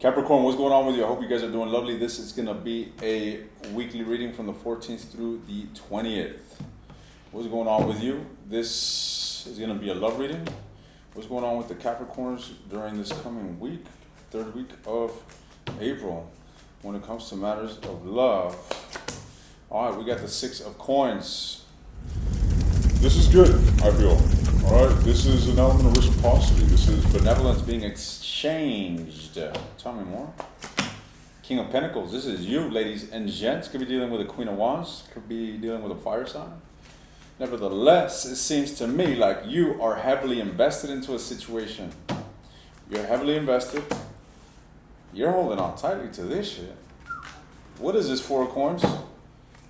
Capricorn, what's going on with you? I hope you guys are doing lovely. This is going to be a weekly reading from the 14th through the 20th. What's going on with you? This is going to be a love reading. What's going on with the Capricorns during this coming week, third week of April, when it comes to matters of love? All right, we got the 6 of coins. This is good, I feel. All right, this is an element of reciprocity. This is benevolence being exchanged. Tell me more. King of Pentacles, this is you, ladies and gents. Could be dealing with a Queen of Wands. Could be dealing with a fire sign. Nevertheless, it seems to me like you are heavily invested into a situation. You're heavily invested. You're holding on tightly to this shit. What is this 4 of coins?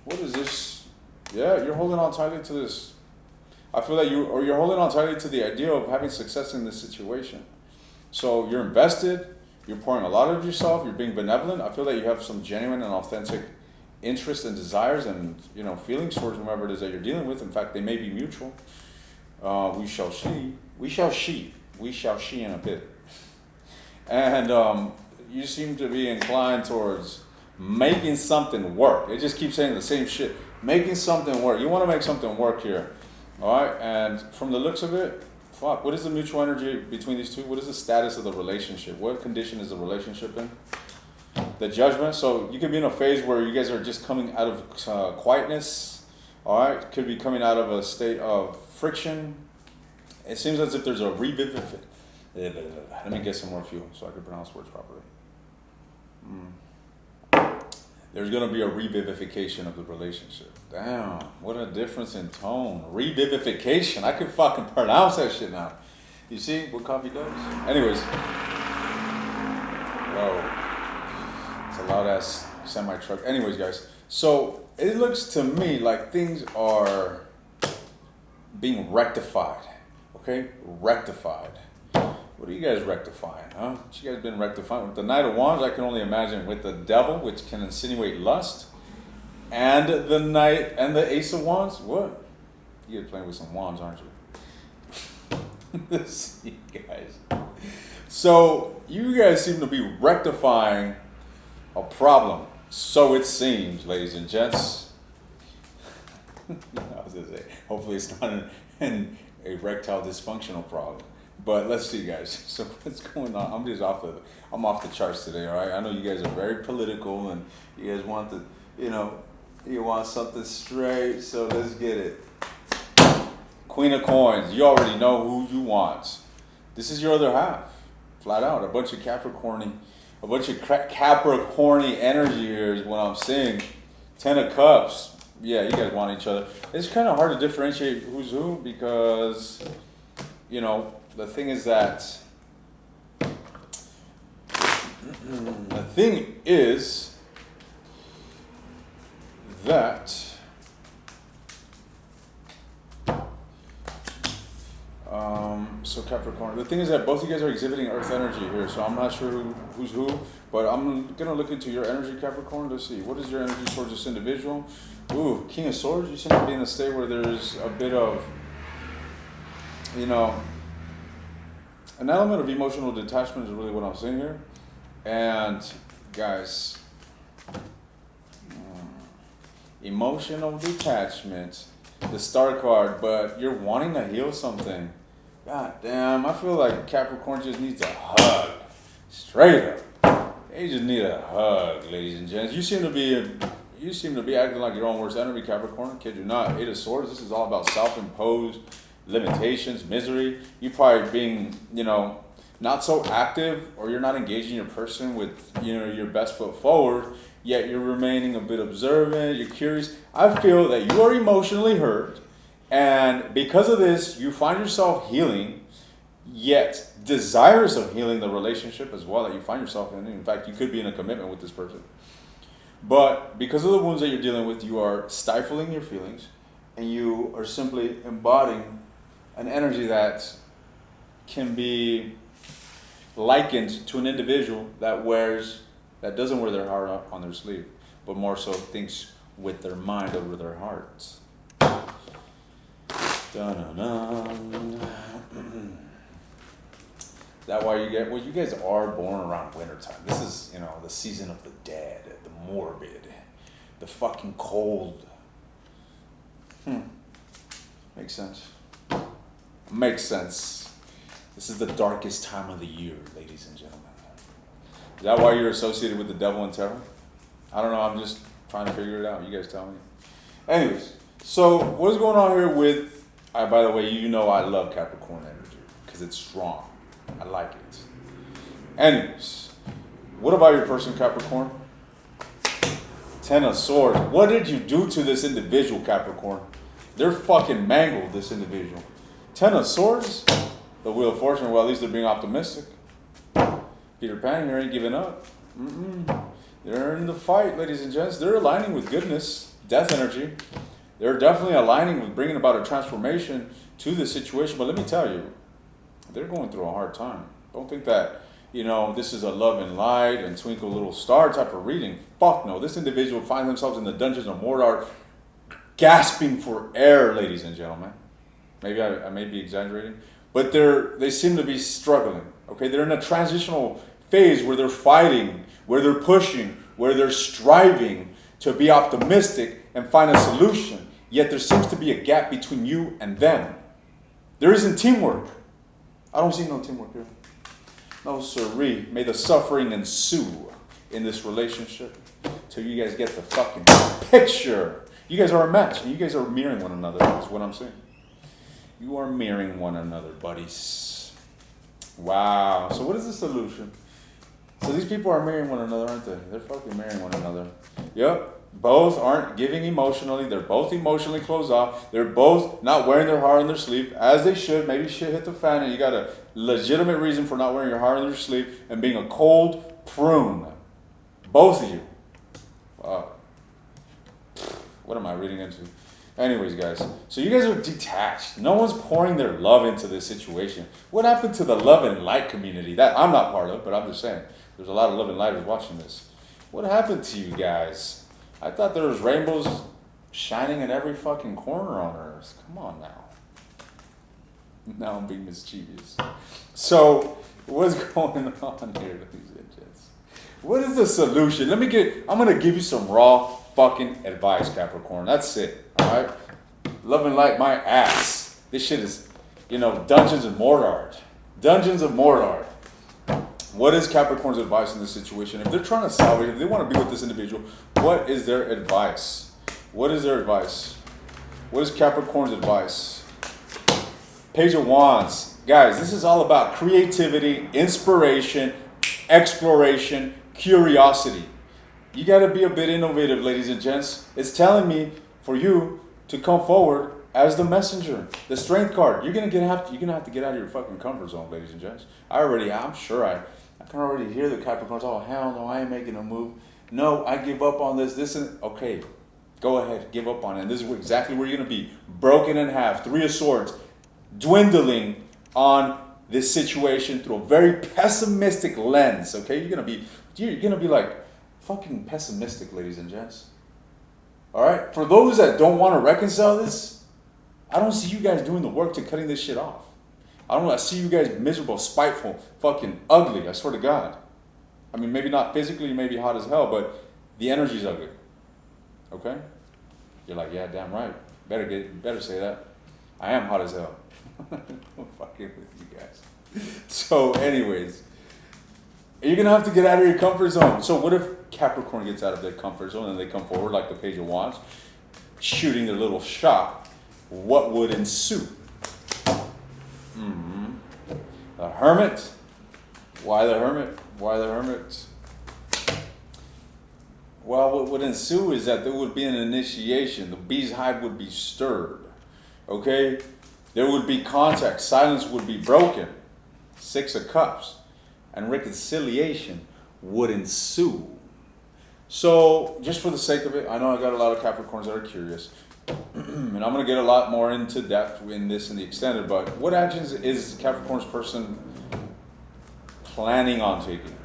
What is this? Yeah, you're holding on tightly to this. I feel that you're holding on tightly to the idea of having success in this situation. So you're invested. You're pouring a lot of yourself. You're being benevolent. I feel that you have some genuine and authentic interests and desires and feelings towards whomever it is that you're dealing with. In fact, they may be mutual. We shall see in a bit. And you seem to be inclined towards making something work. It just keeps saying the same shit. Making something work. You want to make something work here. All right? And from the looks of it, fuck, what is the mutual energy between these two? What is the status of the relationship? What condition is the relationship in? The Judgment. So you could be in a phase where you guys are just coming out of quietness. All right? Could be coming out of a state of friction. It seems as if there's a revivification. Let me get some more fuel so I can pronounce words properly. There's going to be a revivification of the relationship. Damn, what a difference in tone. Revivification. I can fucking pronounce that shit now. You see what coffee does? Anyways. Whoa. It's a loud ass semi-truck. Anyways, guys. So it looks to me like things are being rectified. Okay? Rectified. What are you guys rectifying, huh? What you guys been rectifying? With the Knight of Wands, I can only imagine with the Devil, which can insinuate lust, and the Knight and the Ace of Wands. What? You guys playing with some wands, aren't you? Let's see, guys. So you guys seem to be rectifying a problem. So it seems, ladies and gents. I was gonna say, hopefully it's not an erectile dysfunctional problem. But let's see, guys. So what's going on? I'm off the charts today, all right? I know you guys are very political and you guys want you want something straight, so let's get it. Queen of Coins. You already know who you want. This is your other half. Flat out. A bunch of Capricorny energy here is what I'm seeing. 10 of Cups. Yeah, you guys want each other. It's kind of hard to differentiate who's who because, the thing is that so Capricorn, the thing is that both of you guys are exhibiting earth energy here, so I'm not sure who's who, but I'm gonna look into your energy, Capricorn. Let's see, what is your energy towards this individual? Ooh, King of Swords. You seem to be in a state where there's a bit of an element of emotional detachment is really what I'm seeing here. And guys, emotional detachment, the Star card, but you're wanting to heal something. God damn, I feel like Capricorn just needs a hug. Straight up. They just need a hug, ladies and gents. You seem to be acting like your own worst enemy, Capricorn. Kid you not. 8 of Swords, this is all about self-imposed limitations, misery. You probably being, not so active, or you're not engaging your person with, your best foot forward, yet you're remaining a bit observant, you're curious. I feel that you are emotionally hurt, and because of this, you find yourself healing, yet desirous of healing the relationship as well that you find yourself in. In fact, you could be in a commitment with this person. But because of the wounds that you're dealing with, you are stifling your feelings, and you are simply embodying an energy that can be likened to an individual that doesn't wear their heart on their sleeve, but more so thinks with their mind over their hearts. Is that why you get, well, you guys are born around wintertime. This is, the season of the dead, the morbid, the fucking cold. Makes sense. Makes sense. This is the darkest time of the year, ladies and gentlemen. Is that why you're associated with the devil and tarot? I don't know, I'm just trying to figure it out. You guys tell me. Anyways, so what's going on here with, by the way, I love Capricorn energy because it's strong. I like it. Anyways, what about your person, Capricorn? Ten of Swords. What did you do to this individual, Capricorn? They're fucking mangled, this individual. Ten of Swords, the Wheel of Fortune. Well, at least they're being optimistic. Peter Pan here ain't giving up. They're in the fight, ladies and gents. They're aligning with goodness, death energy. They're definitely aligning with bringing about a transformation to this situation. But let me tell you, they're going through a hard time. Don't think that, this is a love and light and twinkle little star type of reading. Fuck no. This individual finds themselves in the dungeons of Mordor, gasping for air, ladies and gentlemen. Maybe I may be exaggerating, but they seem to be struggling. Okay, they're in a transitional phase where they're fighting, where they're pushing, where they're striving to be optimistic and find a solution. Yet there seems to be a gap between you and them. There isn't teamwork. I don't see no teamwork here. No siree. May the suffering ensue in this relationship till you guys get the fucking picture. You guys are a match, and you guys are mirroring one another. That's what I'm saying. You are mirroring one another, buddies. Wow. So what is the solution? So these people are marrying one another, aren't they? They're fucking marrying one another. Yep. Both aren't giving emotionally. They're both emotionally closed off. They're both not wearing their heart on their sleeve, as they should. Maybe shit hit the fan and you got a legitimate reason for not wearing your heart on your sleeve and being a cold prune. Both of you. Wow. What am I reading into? Anyways, guys. So you guys are detached. No one's pouring their love into this situation. What happened to the love and light community? That I'm not part of, but I'm just saying. There's a lot of love and lighters watching this. What happened to you guys? I thought there was rainbows shining in every fucking corner on Earth. Come on now. Now I'm being mischievous. So, what's going on here, ladies and gents? What is the solution? I'm going to give you some raw fucking advice, Capricorn. That's it. Alright? Love and light my ass. This shit is, Dungeons of Mordor. Dungeons of Mordor. What is Capricorn's advice in this situation? If they're trying to salvage, if they want to be with this individual, what is their advice? What is their advice? What is Capricorn's advice? Page of Wands. Guys, this is all about creativity, inspiration, exploration, curiosity. You got to be a bit innovative, ladies and gents. It's telling me for you to come forward as the messenger, the strength card. You're gonna have to get out of your fucking comfort zone, ladies and gents. I'm sure I can already hear the Capricorns. Oh hell no, I ain't making a move. No, I give up on this. This is okay. Go ahead, give up on it. And this is exactly where you're gonna be, broken in half. Three of Swords, dwindling on this situation through a very pessimistic lens. Okay, you're gonna be like fucking pessimistic, ladies and gents. All right, for those that don't want to reconcile this, I don't see you guys doing the work to cutting this shit off. I see you guys miserable, spiteful, fucking ugly, I swear to God. I mean, maybe not physically, you may be hot as hell, but the energy's ugly. Okay? You're like, yeah, damn right. Better say that. I am hot as hell. I'm fucking with you guys. So, anyways, you're going to have to get out of your comfort zone. So what if Capricorn gets out of their comfort zone and they come forward like the Page of Wands, shooting their little shot? What would ensue? The Hermit. Why the Hermit? Why the Hermit? Well, what would ensue is that there would be an initiation. The bee's hive would be stirred. Okay? There would be contact. Silence would be broken. Six of Cups. And reconciliation would ensue. So, just for the sake of it, I know I got a lot of Capricorns that are curious. And I'm going to get a lot more into depth in this in the extended, but what actions is Capricorn's person planning on taking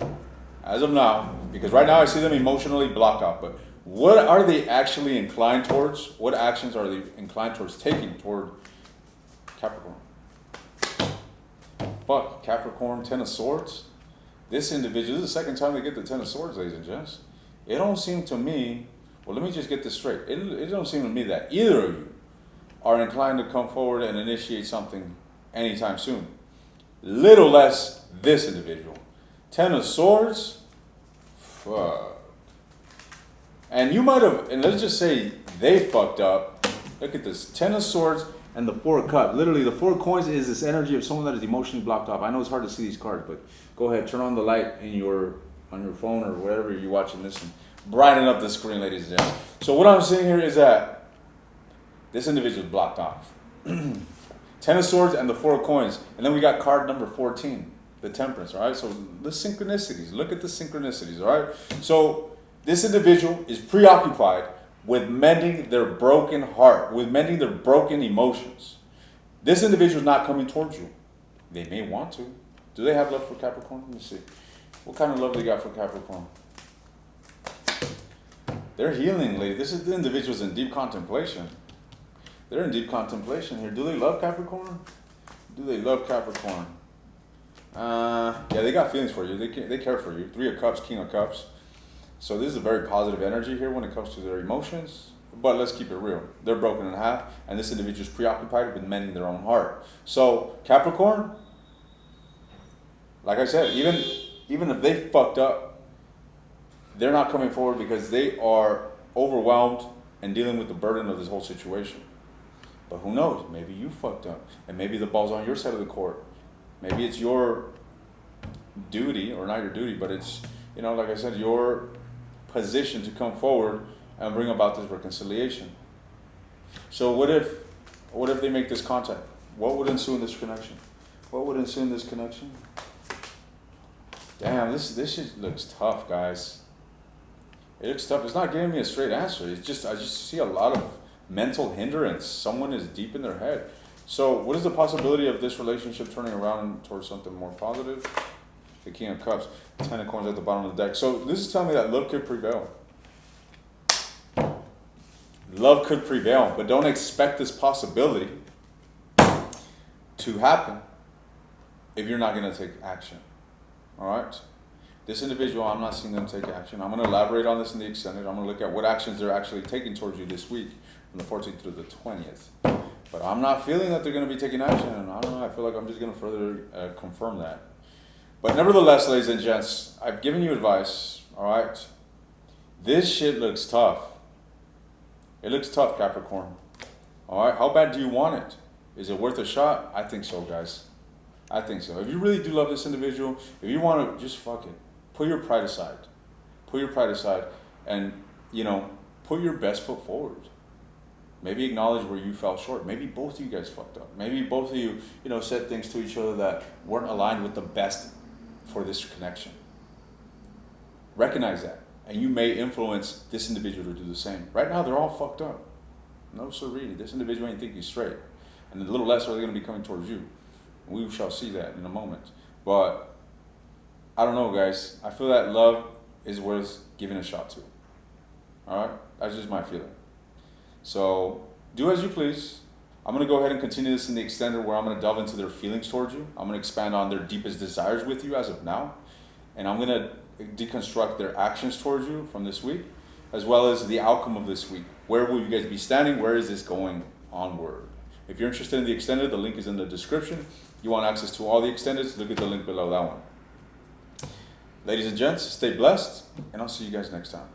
as of now? Because right now I see them emotionally blocked out, but what are they actually inclined towards? What actions are they inclined towards taking toward Capricorn? fuck, Capricorn, Ten of Swords. This individual, this is the second time they get the Ten of Swords, ladies and gents. It don't seem to me, well, let me just get this straight. It don't seem to me that either of you are inclined to come forward and initiate something anytime soon. Little less this individual. Ten of Swords, fuck. And you might have, and let's just say they fucked up. Look at this, Ten of Swords and the Four of Cups. Literally, the Four of Coins is this energy of someone that is emotionally blocked off. I know it's hard to see these cards, but go ahead, turn on the light on your phone or wherever you're watching this and brighten up the screen, ladies and gentlemen. So what I'm saying here is that this individual is blocked off. Ten of Swords and the Four of Coins. And then we got card number 14, the Temperance, all right? So the synchronicities, look at the synchronicities, all right? So this individual is preoccupied with mending their broken heart, with mending their broken emotions. This individual is not coming towards you. They may want to. Do they have love for Capricorn? Let me see. What kind of love they got for Capricorn? They're healing, lady. This is the individuals in deep contemplation. They're in deep contemplation here. Do they love Capricorn? Do they love Capricorn? Yeah, they got feelings for you. They care for you. Three of Cups, King of Cups. So this is a very positive energy here when it comes to their emotions. But let's keep it real. They're broken in half, and this individual is preoccupied with mending their own heart. So Capricorn, like I said, even if they fucked up, they're not coming forward because they are overwhelmed and dealing with the burden of this whole situation. But who knows? Maybe you fucked up, and maybe the ball's on your side of the court. Maybe it's your duty, or not your duty, but it's, you know, like I said, your position to come forward and bring about this reconciliation. So what if they make this contact? What would ensue in this connection? What would ensue in this connection? Damn, this shit looks tough, guys. It looks tough. It's not giving me a straight answer. It's just, I just see a lot of mental hindrance. Someone is deep in their head. So what is the possibility of this relationship turning around towards something more positive? The King of Cups, Ten of Coins at the bottom of the deck. So this is telling me that love could prevail. Love could prevail, but don't expect this possibility to happen if you're not going to take action. All right? This individual, I'm not seeing them take action. I'm going to elaborate on this in the extended. I'm going to look at what actions they're actually taking towards you this week from the 14th through the 20th. But I'm not feeling that they're going to be taking action. And I don't know. I feel like I'm just going to further confirm that. But nevertheless, ladies and gents, I've given you advice. All right? This shit looks tough. It looks tough, Capricorn. All right? How bad do you want it? Is it worth a shot? I think so, guys. I think so. If you really do love this individual, if you want to, just fuck it. Put your pride aside. Put your pride aside and, you know, put your best foot forward. Maybe acknowledge where you fell short. Maybe both of you guys fucked up. Maybe both of you, you know, said things to each other that weren't aligned with the best for this connection. Recognize that. And you may influence this individual to do the same. Right now, they're all fucked up. No siree. This individual ain't thinking straight. And a little less are they going to be coming towards you. We shall see that in a moment. But I don't know, guys. I feel that love is worth giving a shot to. All right? That's just my feeling. So do as you please. I'm going to go ahead and continue this in the extended where I'm going to delve into their feelings towards you. I'm going to expand on their deepest desires with you as of now. And I'm going to deconstruct their actions towards you from this week, as well as the outcome of this week. Where will you guys be standing? Where is this going onward? If you're interested in the extended, the link is in the description. You want access to all the extendeds, look at the link below that one. Ladies and gents, stay blessed, and I'll see you guys next time.